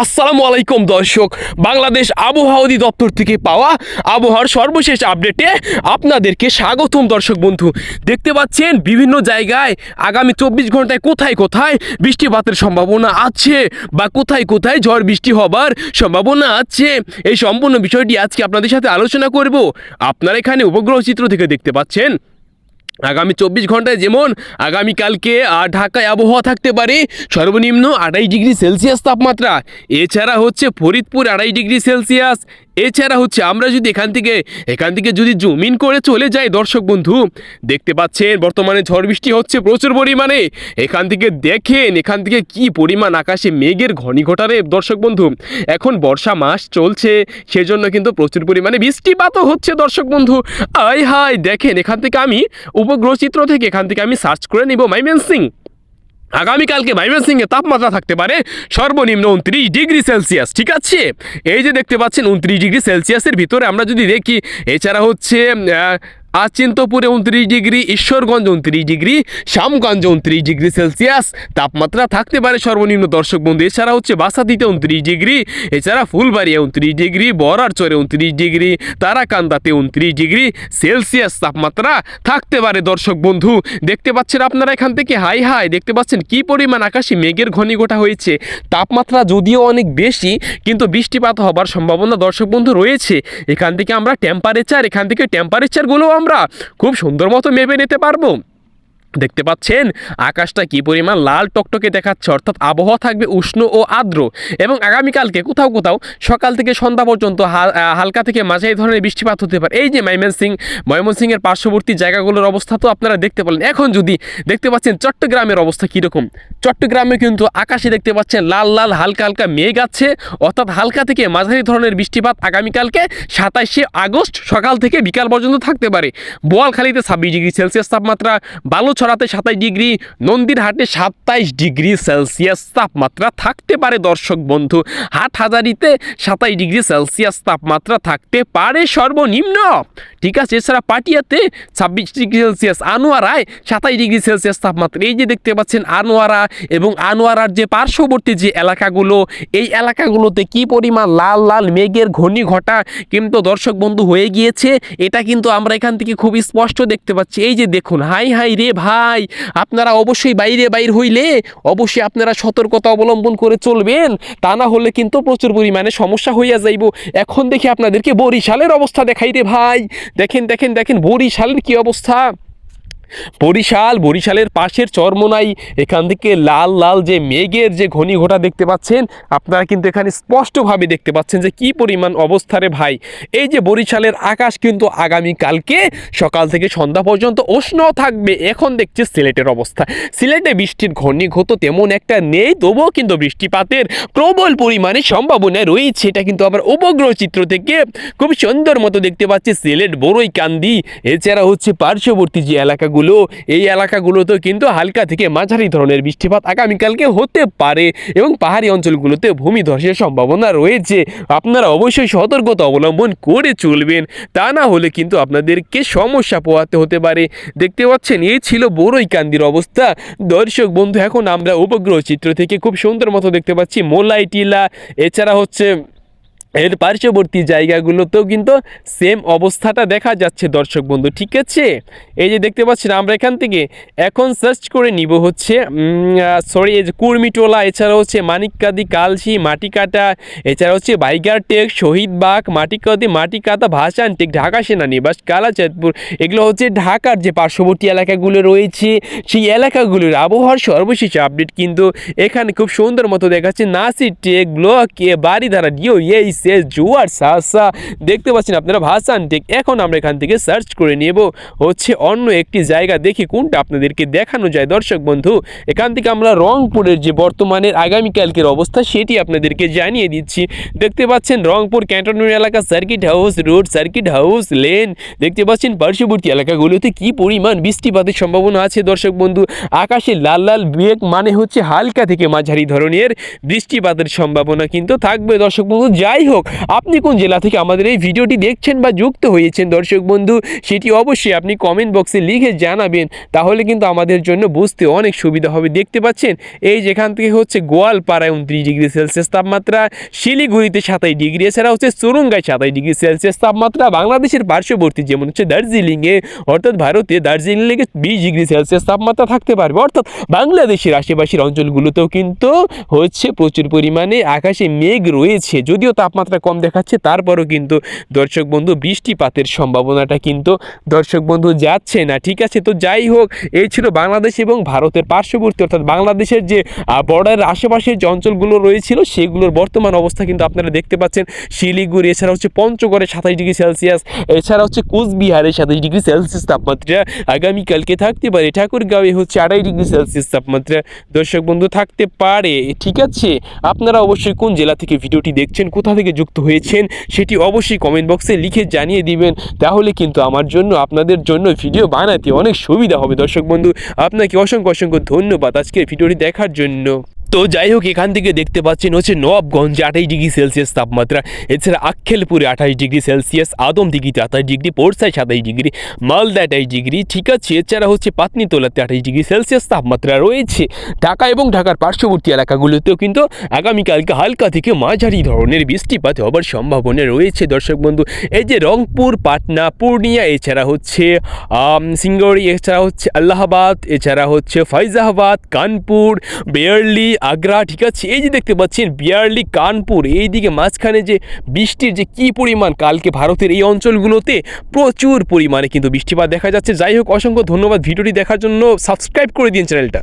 আসসালামু আলাইকুম দর্শক, বাংলাদেশ আবহাওয়া অধিদপ্তর থেকে পাওয়া আবহাওয়ার সর্বশেষ আপডেটে আপনাদেরকে স্বাগতম। দর্শক বন্ধু, দেখতে পাচ্ছেন বিভিন্ন জায়গায় আগামী 24 ঘন্টায় কোথায় কোথায় বৃষ্টিপাতের সম্ভাবনা আছে বা কোথায় কোথায় ঝড় বৃষ্টি হবার সম্ভাবনা আছে। এই সম্পূর্ণ বিষয়টি আজকে আপনাদের সাথে আলোচনা করব। আপনারা এখানে উপগ্রহ চিত্র থেকে দেখতে পাচ্ছেন আগামী 24 ঘন্টায় যেমন আগামীকালকে ঢাকায় আবহাওয়া থাকতে পারে সর্বনিম্ন 28 ডিগ্রি সেলসিয়াস তাপমাত্রা, এছাড়া হচ্ছে ফরিদপুর 28 ডিগ্রি সেলসিয়াস, এছাড়া হচ্ছে আমরা যদি এখান থেকে যদি জুম ইন করে চলে যাই দর্শক বন্ধু, দেখতে পাচ্ছেন বর্তমানে ঝড় বৃষ্টি হচ্ছে প্রচুর পরিমাণে। এখান থেকে দেখেন এখান থেকে কি পরিমাণ আকাশে মেঘের ঘনীঘটারে দর্শক বন্ধু। এখন বর্ষা মাস চলছে, সেজন্য কিন্তু প্রচুর পরিমাণে বৃষ্টিপাতও হচ্ছে দর্শক বন্ধু। আয় হায়, দেখেন এখান থেকে আমি উপগ্রহ চিত্র থেকে এখান থেকে আমি সার্চ করে নিব ময়মনসিংহ। আগামীকালকে ময়মনসিংহে তাপমাত্রা থাকতে পারে সর্বনিম্ন 29 ডিগ্রি সেলসিয়াস। ঠিক আছে, এই যে দেখতে পাচ্ছেন 29 ডিগ্রি সেলসিয়াসের ভিতরে আমরা যদি দেখি, এছাড়া হচ্ছে চিন্তপুরে 29 degree, Ishwarganj 29 degree, Shyamganj 29 degree Celsius তাপমাত্রা থাকতে পারে সর্বনিম্ন দর্শক বন্ধু। এছাড়া হচ্ছে বাসাতিতে 29 ডিগ্রি, এছাড়া ফুলবাড়িয়া 29 ডিগ্রি, বরারচরে 29 ডিগ্রি, তারাকান্দাতে 29 ডিগ্রি সেলসিয়াস তাপমাত্রা থাকতে পারে দর্শক বন্ধু। দেখতে পাচ্ছেন আপনারা এখান থেকে হাই হাই, দেখতে পাচ্ছেন কি পরিমাণ আকাশে মেঘের ঘনীঘটা হয়েছে। তাপমাত্রা যদিও অনেক বেশি, কিন্তু বৃষ্টিপাত হবার সম্ভাবনা দর্শক বন্ধু রয়েছে। এখান থেকে আমরা টেম্পারেচারগুলো আমরা খুব সুন্দর মতো মেপে নিতে পারবো। দেখতে পাচ্ছেন আকাশটা কি পরিমাণ লাল টকটকে দেখাচ্ছে, অর্থাৎ আবহাওয়া থাকবে উষ্ণ ও আর্দ্র। এবং আগামীকালকে কোথাও কোথাও সকাল থেকে সন্ধ্যা পর্যন্ত হালকা থেকে মাঝারি ধরনের বৃষ্টিপাত হতে পারে। এই যে ময়মনসিংহের পার্শ্ববর্তী জায়গাগুলোর অবস্থা তো আপনারা দেখতে পেলেন। এখন যদি দেখতে পাচ্ছেন চট্টগ্রামের অবস্থা কীরকম, চট্টগ্রামে কিন্তু আকাশে দেখতে পাচ্ছেন লাল লাল হালকা হালকা মেঘ আছে, অর্থাৎ হালকা থেকে মাঝারি ধরনের বৃষ্টিপাত আগামীকালকে 27শে আগস্ট সকাল থেকে বিকাল পর্যন্ত থাকতে পারে। বোয়ালখালীতে 26 ডিগ্রি সেলসিয়াস তাপমাত্রা, বালুছড়াতে 27 ডিগ্রি, নন্দীরহাটে 27 ডিগ্রি সেলসিয়াস তাপমাত্রা থাকতে পারে দর্শক বন্ধু। হাটহাজারীতে 27 ডিগ্রি সেলসিয়াস তাপমাত্রা থাকতে পারে সর্বনিম্ন। ঠিক আছে, এছাড়া পাটিয়াতে 26 ডিগ্রি সেলসিয়াস, আনোয়ারায় 27 ডিগ্রি সেলসিয়াস তাপমাত্রা। এই যে দেখতে পাচ্ছেন আনোয়ারা এবং আনোয়ারার যে পার্শ্ববর্তী যে এলাকাগুলো, এই এলাকাগুলোতে কি পরিমাণ লাল লাল মেঘের ঘনীঘটা কিন্তু দর্শক বন্ধু হয়ে গিয়েছে, এটা কিন্তু আমরা এখান থেকে খুব স্পষ্ট দেখতে পাচ্ছি। এই যে দেখুন, হাই হাই রে ভাই, আপনারা অবশ্যই বাইর হইলে অবশ্যই আপনারা সতর্কতা অবলম্বন করে চলবেন, তা না হলে কিন্তু প্রচুর পরিমাণে সমস্যা হইয়া যাইব। এখন দেখি আপনাদেরকে বরিশালের অবস্থা দেখাই রে ভাই। দেখেন বরিশালের কি অবস্থা। বরিশালের পাশের চরমোনাই, এখান থেকে লাল লাল যে মেঘের যে ঘনীঘটা দেখতে পাচ্ছেন, আপনারা কিন্তু এখানে স্পষ্টভাবে দেখতে পাচ্ছেন যে কি পরিমাণ অবস্থারে ভাই। এই যে বরিশালের আকাশ কিন্তু আগামীকালকে সকাল থেকে সন্ধ্যা পর্যন্ত উষ্ণ থাকবে। এখন দেখছি সিলেটের অবস্থা, সিলেটে বৃষ্টির ঘনীঘট তেমন একটা নেই, তবুও কিন্তু বৃষ্টিপাতের প্রবল পরিমাণে সম্ভাবনা রয়েছে। এটা কিন্তু আবার উপগ্রহ চিত্র থেকে খুব সুন্দর মতো দেখতে পাচ্ছি। সিলেট বড়ইকান্দি, এছাড়া হচ্ছে পার্শ্ববর্তী যে এলাকাগুলো, এই এলাকাগুলোতেও কিন্তু হালকা থেকে মাঝারি ধরনের বৃষ্টিপাত আগামীকালকে হতে পারে এবং পাহাড়ি অঞ্চলগুলোতে ভূমিধসের সম্ভাবনা রয়েছে। আপনারা অবশ্যই সতর্কতা অবলম্বন করে চলবেন, তা না হলে কিন্তু আপনাদেরকে সমস্যা পোহাতে হতে পারে। দেখতে পাচ্ছেন এই ছিল বড়ইকান্দির অবস্থা দর্শক বন্ধু। এখন আমরা উপগ্রহ চিত্র থেকে খুব সুন্দর মতো দেখতে পাচ্ছি মোলাই টিলা, এছাড়া হচ্ছে এর পার্শ্ববর্তী জায়গাগুলোতেও কিন্তু সেম অবস্থাটা দেখা যাচ্ছে দর্শক বন্ধু। ঠিক আছে, এই যে দেখতে পাচ্ছেন আমরা এখান থেকে এখন সার্চ করে নিব হচ্ছে এই যে কুর্মিটোলা, এছাড়া হচ্ছে মানিককাদি, কালশি, মাটিকাটা, এছাড়া হচ্ছে বাইগারটেক, শহীদবাগ, মাটিকাতা, ভাসানটেক, ঢাকা সেনানিবাস, কালাচাঁদপুর। এগুলো হচ্ছে ঢাকার যে পার্শ্ববর্তী এলাকাগুলো রয়েছে, সেই এলাকাগুলোর আবহাওয়ার সর্বশেষ আপডেট কিন্তু এখানে খুব সুন্দর মতো দেখাচ্ছে। নাসিরটেক, ব্লকে, বাড়িধারা, জুয়ার সাসা, দেখতে পাচ্ছেন আপনারা ভাসানটেক। এখন আমরা এখান থেকে সার্চ করে নেব হচ্ছে অন্য একটি জায়গা, দেখি কোনটা আপনাদেরকে দেখানো যায় দর্শক বন্ধু। এখান থেকে আমরা রংপুরের যে বর্তমানের আগামীকালকের অবস্থা সেটি আপনাদেরকে জানিয়ে দিচ্ছি। দেখতে পাচ্ছেন রংপুর ক্যান্টনমেন্ট এলাকা, circuit house road, circuit house lane, দেখতে পাচ্ছেন পার্শ্ববর্তী এলাকাগুলোতে কি পরিমাণ বৃষ্টিপাতের সম্ভাবনা আছে দর্শক বন্ধু। আকাশে লাল লাল মেঘ মানে হচ্ছে হালকা থেকে মাঝারি ধরনের বৃষ্টিপাতের সম্ভাবনা কিন্তু থাকবে দর্শক বন্ধু। যাই হোক, আপনি কোন জেলা থেকে আমাদের এই ভিডিওটি দেখছেন বা যুক্ত হয়েছেন দর্শক বন্ধু, সেটি অবশ্যই আপনি কমেন্ট বক্সে লিখে জানাবেন। তাহলে কিন্তু আমাদের জন্য বুঝতে অনেক সুবিধা হবে। দেখতে পাচ্ছেন এই যেখান থেকে হচ্ছে গোয়ালপাড়ায় 29 ডিগ্রি সেলসিয়াস তাপমাত্রা, শিলিগুড়িতে 27 ডিগ্রি, এছাড়া হচ্ছে চুরুঙ্গায় 27 ডিগ্রি সেলসিয়াস তাপমাত্রা, বাংলাদেশের পার্শ্ববর্তী যেমন হচ্ছে দার্জিলিংয়ে অর্থাৎ ভারতে দার্জিলিংয়ে 20 ডিগ্রি সেলসিয়াস তাপমাত্রা থাকতে পারবে। অর্থাৎ বাংলাদেশের আশেপাশের অঞ্চলগুলোতেও কিন্তু হচ্ছে প্রচুর পরিমাণে আকাশে মেঘ রয়েছে। যদিও তাপমাত্রা কম দেখাচ্ছে, তারপরও কিন্তু দর্শক বন্ধু বৃষ্টিপাতের সম্ভাবনাটা কিন্তু দর্শক বন্ধু যাচ্ছে না। ঠিক আছে, তো যাই হোক, এই ছিল বাংলাদেশ এবং ভারতের পার্শ্ববর্তী অর্থাৎ বাংলাদেশের যে বর্ডারের আশেপাশের যে অঞ্চলগুলো রয়েছিল সেগুলোর বর্তমান অবস্থা কিন্তু আপনারা দেখতে পাচ্ছেন। শিলিগুড়ি, এছাড়া হচ্ছে পঞ্চগড়ে 27 ডিগ্রি সেলসিয়াস, এছাড়া হচ্ছে কোচবিহারে 27 ডিগ্রি সেলসিয়াস তাপমাত্রা আগামীকালকে থাকতে পারে। ঠাকুরগাঁওয়ে হচ্ছে 28 ডিগ্রি সেলসিয়াস তাপমাত্রা দর্শক বন্ধু থাকতে পারে। ঠিক আছে, আপনারা অবশ্যই কোন জেলা থেকে ভিডিওটি দেখছেন, কোথা থেকে যুক্ত হয়েছেন সেটি অবশ্যই কমেন্ট বক্সে লিখে জানিয়ে দিবেন। তাহলে কিন্তু আমার জন্য আপনাদের জন্য ভিডিও বানাতে অনেক সুবিধা হবে। দর্শক বন্ধু, আপনাকে অসংখ্য অসংখ্য ধন্যবাদ আজকের ভিডিওটি দেখার জন্য। তো যাই হোক, এখান থেকে দেখতে পাচ্ছেন হচ্ছে নবাবগঞ্জে 28 ডিগ্রি সেলসিয়াস তাপমাত্রা, এছাড়া আক্কেলপুরে 28 ডিগ্রি সেলসিয়াস, আদমদিঘিতে 28 ডিগ্রি, পোরসায় 27 ডিগ্রি, মালদা 28 ডিগ্রি। ঠিক আছে, এছাড়া হচ্ছে পাতনিতলাতে 28 ডিগ্রি সেলসিয়াস তাপমাত্রা রয়েছে। ঢাকা এবং ঢাকার পার্শ্ববর্তী এলাকাগুলোতেও কিন্তু আগামীকালকে হালকা থেকে মাঝারি ধরনের বৃষ্টিপাত হবার সম্ভাবনা রয়েছে। দর্শক বন্ধু, এই যে রংপুর, পাটনা, পূর্ণিয়া, এছাড়া হচ্ছে সিঙ্গুরি, এছাড়া হচ্ছে আল্লাহাবাদ, এছাড়া হচ্ছে ফাইজাবাদ, কানপুর, বেয়ারলি, আগ্রা। ঠিক আছে, এই যে দেখতে পাচ্ছেন বিয়ারলি, কানপুর, এই দিকে মাঝখানে যে বৃষ্টির যে কী পরিমাণ, কালকে ভারতের এই অঞ্চলগুলোতে প্রচুর পরিমাণে কিন্তু বৃষ্টিপাত দেখা যাচ্ছে। যাই হোক, অসংখ্য ধন্যবাদ ভিডিওটি দেখার জন্য। সাবস্ক্রাইব করে দিন চ্যানেলটা।